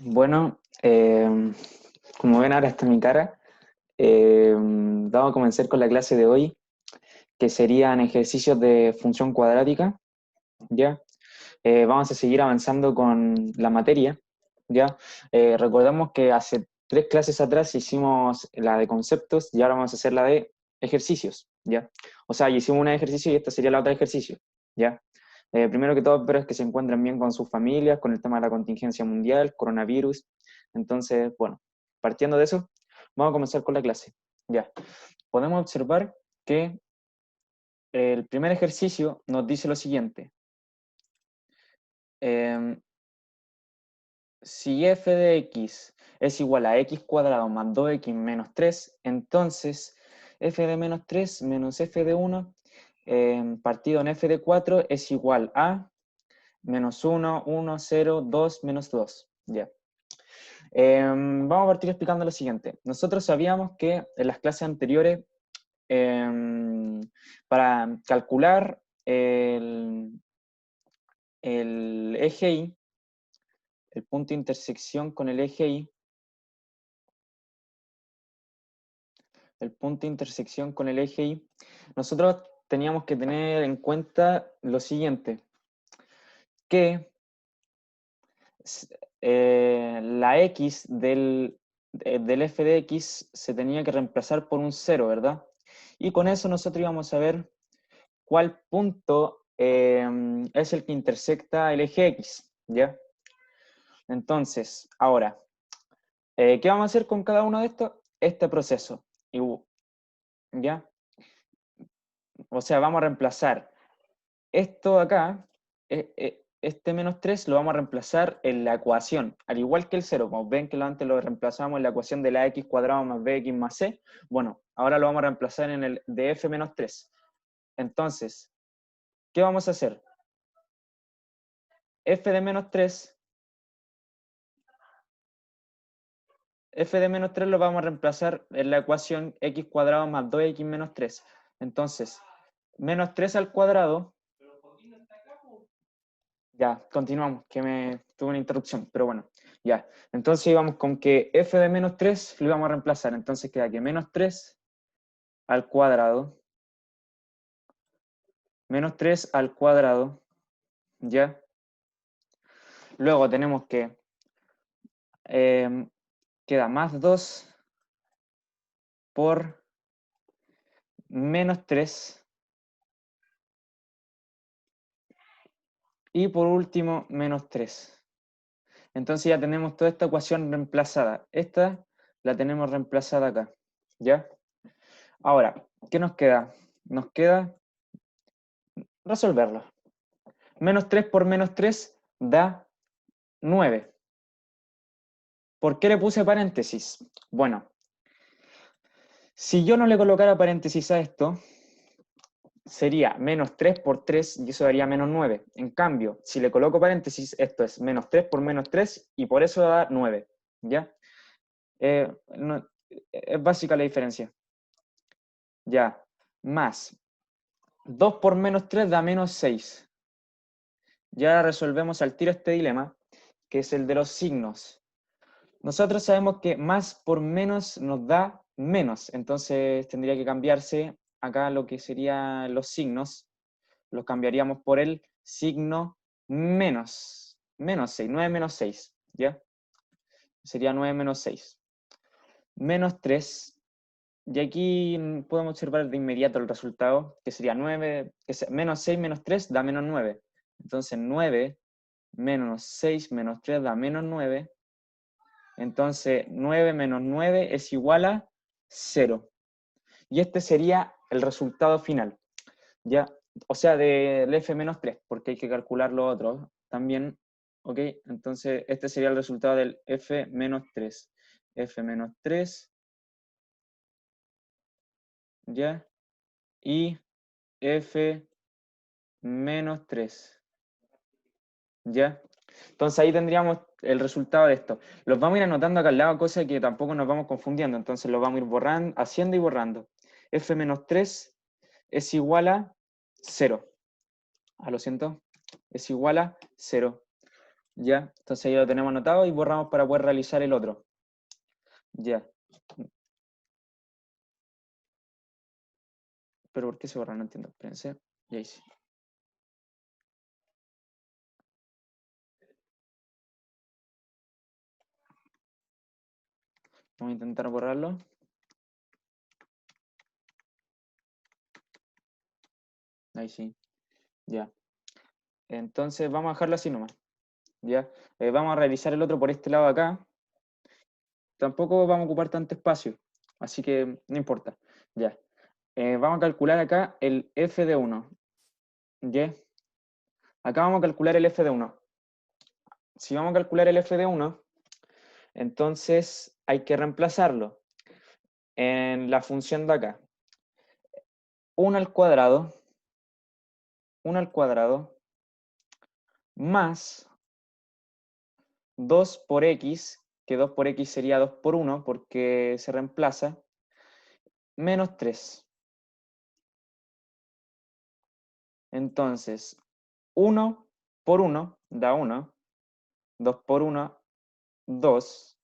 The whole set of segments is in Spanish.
Bueno, como ven ahora está mi cara. Vamos a comenzar con la clase de hoy, que serían ejercicios de función cuadrática, ¿ya? Vamos a seguir avanzando con la materia, ¿ya? Recordamos que hace 3 clases atrás hicimos la de conceptos y ahora vamos a hacer la de ejercicios, ¿ya? O sea, ya hicimos una de ejercicio y esta sería la otra de ejercicio, ¿ya? Primero que todo, espero es que se encuentren bien con sus familias, con el tema de la contingencia mundial, coronavirus. Entonces, bueno, partiendo de eso, vamos a comenzar con la clase. Ya, podemos observar que el primer ejercicio nos dice lo siguiente. Eh, si f de x es igual a x cuadrado más 2x menos 3, entonces f de menos 3 menos f de 1 partido en f de 4 es igual a menos 1, 1, 0, 2, menos 2. Ya. Vamos a partir explicando lo siguiente. Nosotros sabíamos que en las clases anteriores, para calcular el eje Y, el punto de intersección con el eje Y, nosotros teníamos que tener en cuenta lo siguiente, que la x del f de x se tenía que reemplazar por un 0, ¿verdad? Y con eso nosotros íbamos a ver cuál punto es el que intersecta el eje x, ¿ya? Entonces, ahora, ¿qué vamos a hacer con cada uno de estos? Este proceso, ¿ya? O sea, vamos a reemplazar esto acá, este menos 3 lo vamos a reemplazar en la ecuación, al igual que el 0, como ven que antes lo reemplazamos en la ecuación de la x cuadrado más bx más c, bueno, ahora lo vamos a reemplazar en el de f menos 3. Entonces, ¿qué vamos a hacer? f de menos 3 lo vamos a reemplazar en la ecuación x cuadrado más 2x menos 3. Entonces, menos 3 al cuadrado. Ya, continuamos, que me tuve una interrupción, pero bueno, ya. Entonces íbamos con que f de menos 3 lo íbamos a reemplazar. Entonces queda que menos 3 al cuadrado, ¿ya? Luego tenemos que, queda más 2 por menos 3. Y por último, menos 3. Entonces ya tenemos toda esta ecuación reemplazada. Esta la tenemos reemplazada acá, ¿ya? Ahora, ¿qué nos queda? Nos queda resolverlo. Menos 3 por menos 3 da 9. ¿Por qué le puse paréntesis? Bueno, si yo no le colocara paréntesis a esto, sería menos 3 por 3 y eso daría menos 9. En cambio, si le coloco paréntesis, esto es menos 3 por menos 3 y por eso da 9. ¿Ya? Es básica la diferencia. Ya, más 2 por menos 3 da menos 6. Ya resolvemos al tiro este dilema, que es el de los signos. Nosotros sabemos que más por menos nos da menos, entonces tendría que cambiarse acá lo que serían los signos, los cambiaríamos por el signo menos, menos 6, 9 menos 6, ¿ya? Sería 9 menos 6. Menos 3, y aquí podemos observar de inmediato el resultado, que sería 9, menos 6 menos 3 da menos 9. Entonces 9 menos 6 menos 3 da menos 9. Entonces 9 menos 9 es igual a 0. Y este sería el resultado final. ¿Ya? O sea, del f menos 3, porque hay que calcular lo otro también. ¿Ok? Entonces este sería el resultado del f menos 3. F menos 3, ¿ya? Y f menos 3, ¿ya? Entonces ahí tendríamos el resultado de esto. Los vamos a ir anotando acá al lado, cosa que tampoco nos vamos confundiendo. Entonces los vamos a ir borrando, haciendo y borrando. F menos 3 es igual a 0. Ah, lo siento. Es igual a 0. Ya, entonces ya lo tenemos anotado y borramos para poder realizar el otro. Ya. ¿Pero por qué se borra? No entiendo. Espérense. Ya hice. Vamos a intentar borrarlo. Ahí sí. Ya. Entonces vamos a dejarlo así nomás. Ya. Vamos a realizar el otro por este lado acá. Tampoco vamos a ocupar tanto espacio. Así que no importa. Ya. Vamos a calcular acá el f de 1. ¿Ya? Acá vamos a calcular el f de 1. Si vamos a calcular el f de 1, entonces hay que reemplazarlo en la función de acá. 1 al cuadrado, 1 al cuadrado, más 2 por x, que 2 por x sería 2 por 1, porque se reemplaza, menos 3. Entonces, 1 por 1 da 1, 2 por 1, 2,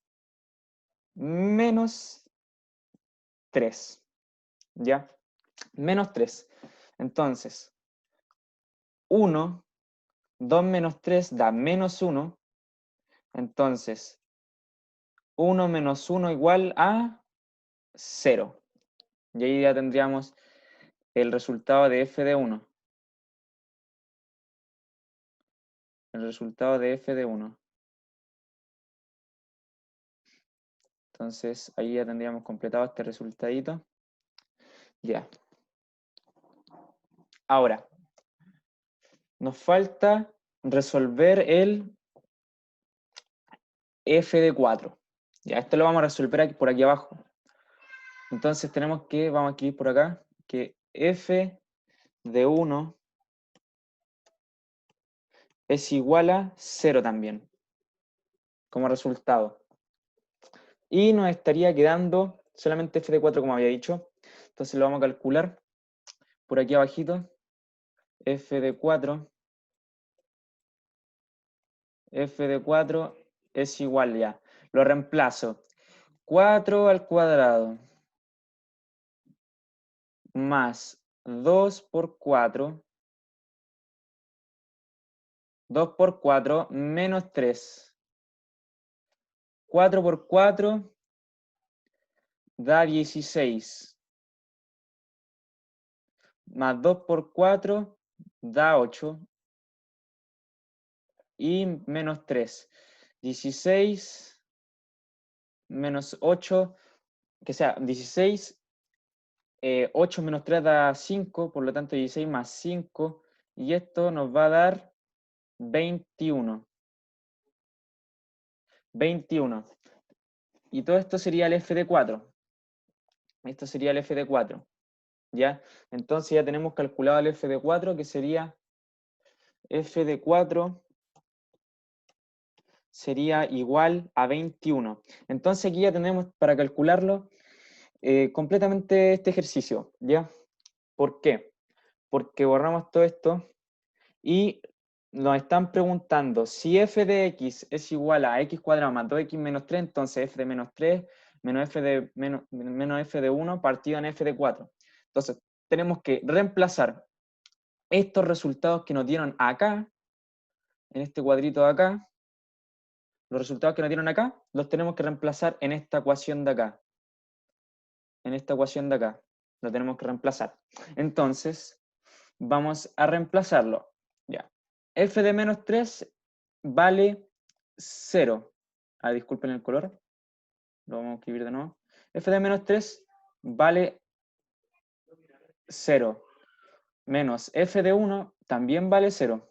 menos 3, ¿ya? Menos 3. Entonces, 1, 2 menos 3 da menos 1. Entonces, 1 menos 1 igual a 0. Y ahí ya tendríamos el resultado de f de 1. El resultado de f de 1. Entonces, ahí ya tendríamos completado este resultadito. Ya. Ahora, nos falta resolver el f de 4. Ya, esto lo vamos a resolver aquí, por aquí abajo. Entonces tenemos que, vamos a escribir por acá, que f de 1 es igual a 0 también, como resultado. Y nos estaría quedando solamente f de 4, como había dicho. Entonces lo vamos a calcular por aquí abajito. F de 4 es igual ya. Lo reemplazo. 4 al cuadrado más 2 por 4. 2 por 4 menos 3. 4 por 4 da 16. Más 2 por 4 da 8. Y menos 3. 16 menos 8, que sea 16, 8 menos 3 da 5, por lo tanto 16 más 5, y esto nos va a dar 21. 21. Y todo esto sería el f de 4. Esto sería el f de 4. ¿Ya? Entonces ya tenemos calculado el f de 4, que sería f de 4 sería igual a 21. Entonces aquí ya tenemos para calcularlo completamente este ejercicio, ¿ya? ¿Por qué? Porque borramos todo esto y nos están preguntando si f de x es igual a x cuadrado más 2x menos 3, entonces f de menos 3 menos f de 1 partido en f de 4. Entonces, tenemos que reemplazar estos resultados que nos dieron acá, en este cuadrito de acá, los resultados que nos dieron acá, los tenemos que reemplazar en esta ecuación de acá. En esta ecuación de acá, lo tenemos que reemplazar. Entonces, vamos a reemplazarlo. Ya. F de menos 3 vale 0. Ah, disculpen el color. Lo vamos a escribir de nuevo. F de menos 3 vale 0. Menos F de 1 también vale 0.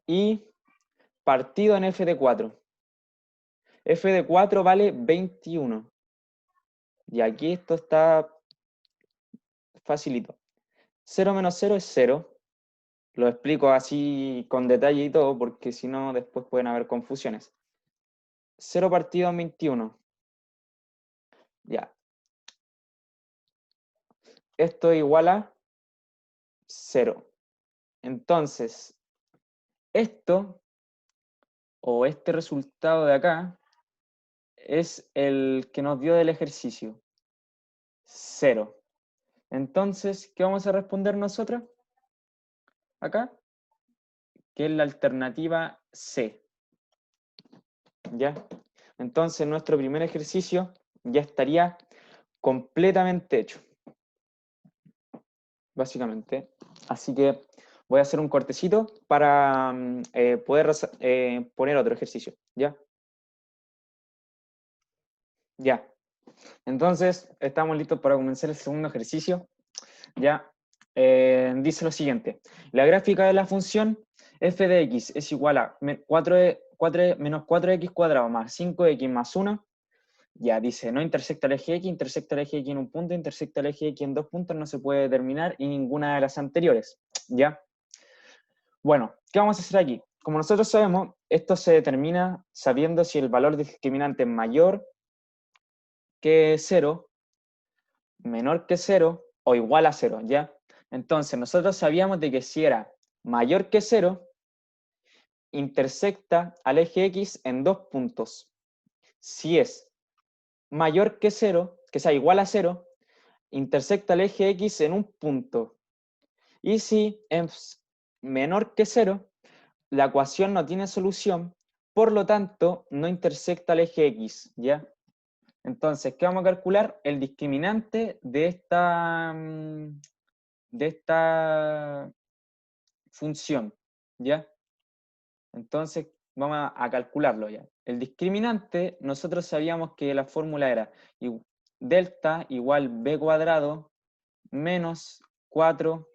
Y partido en F de 4. F de 4 vale 21. Y aquí esto está facilito. 0 menos 0 es 0. Lo explico así con detalle y todo, porque si no, después pueden haber confusiones. 0 partido en 21. Ya. Esto es igual a 0. Entonces, esto o este resultado de acá, es el que nos dio del ejercicio. 0. Entonces, ¿qué vamos a responder nosotros? Acá, que es la alternativa C. ¿Ya? Entonces, nuestro primer ejercicio ya estaría completamente hecho. Básicamente. Así que voy a hacer un cortecito para poder poner otro ejercicio. ¿Ya? Ya. Entonces, estamos listos para comenzar el segundo ejercicio. Ya. Dice lo siguiente. La gráfica de la función f de x es igual a menos 4x cuadrado más 5x más 1. Ya, dice, no intersecta el eje X, intersecta el eje X en un punto, intersecta el eje X en 2 puntos, no se puede determinar y ninguna de las anteriores. ¿Ya? Bueno, ¿qué vamos a hacer aquí? Como nosotros sabemos, esto se determina sabiendo si el valor discriminante es mayor que 0, menor que 0 o igual a 0, ¿ya? Entonces, nosotros sabíamos de que si era mayor que 0, intersecta al eje X en 2 puntos. Si es mayor que 0, que sea igual a 0, intersecta el eje X en un punto. Y si es menor que 0, la ecuación no tiene solución, por lo tanto, no intersecta el eje X, ¿ya? Entonces, ¿qué vamos a calcular? El discriminante de esta función, ¿ya? Entonces, vamos a calcularlo ya. El discriminante, nosotros sabíamos que la fórmula era delta igual b cuadrado menos 4ac,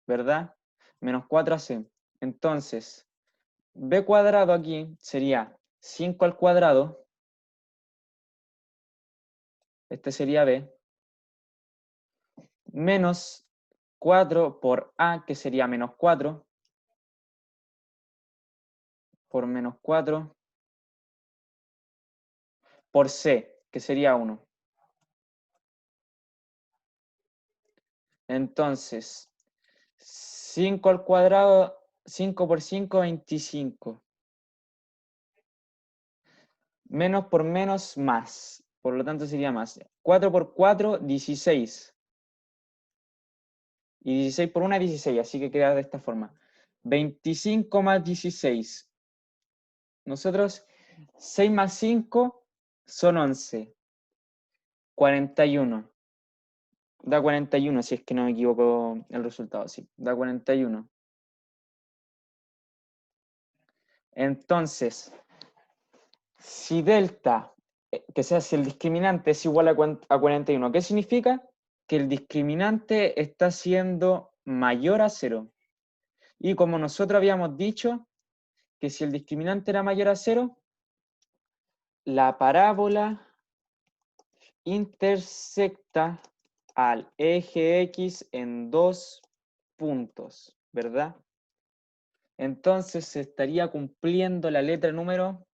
¿verdad? Menos 4ac. Entonces, b cuadrado aquí sería 5 al cuadrado, este sería b, menos 4 por a, que sería menos 4, por menos 4, por c, que sería 1. Entonces, 5 al cuadrado, 5 por 5, 25. Menos por menos, más. Por lo tanto, sería más. 4 por 4, 16. Y 16 por 1, 16. Así que queda de esta forma. 25 más 16. Nosotros, 6 más 5 son 11. 41. Da 41, si es que no me equivoco el resultado. Sí, da 41. Entonces, si delta, que sea si el discriminante es igual a 41, ¿qué significa? Que el discriminante está siendo mayor a 0. Y como nosotros habíamos dicho que si el discriminante era mayor a 0, la parábola intersecta al eje X en 2 puntos, ¿verdad? Entonces se estaría cumpliendo la letra número,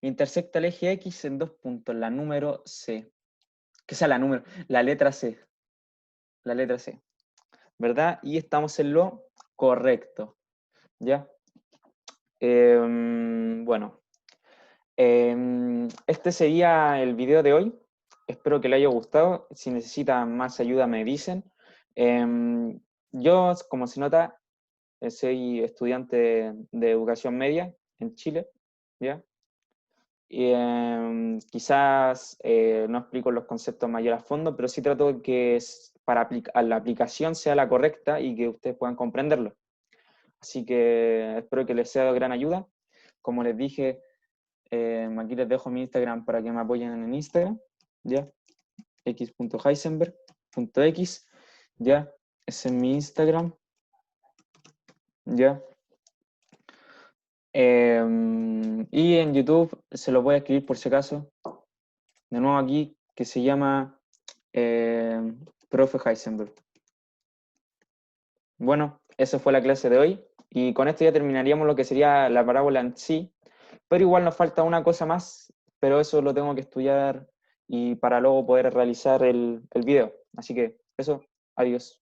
intersecta el eje X en 2 puntos, la número C. Que sea la letra C. La letra C. ¿Verdad? Y estamos en lo correcto. ¿Ya? Bueno. Este sería el video de hoy. Espero que les haya gustado. Si necesitan más ayuda, me dicen. Yo, como se nota, soy estudiante de educación media en Chile. ¿Ya? Y, quizás no explico los conceptos mayor a fondo, pero sí trato de que para la aplicación sea la correcta y que ustedes puedan comprenderlo. Así que espero que les sea de gran ayuda. Como les dije, aquí les dejo mi Instagram para que me apoyen en Instagram, ¿ya? x.heisenberg.x, ¿ya? Ese es mi Instagram, ¿ya? Y en YouTube se lo voy a escribir por si acaso, de nuevo aquí, que se llama Profe Heisenberg. Bueno, esa fue la clase de hoy, y con esto ya terminaríamos lo que sería la parábola en sí, pero igual nos falta una cosa más, pero eso lo tengo que estudiar y para luego poder realizar el video. Así que eso, adiós.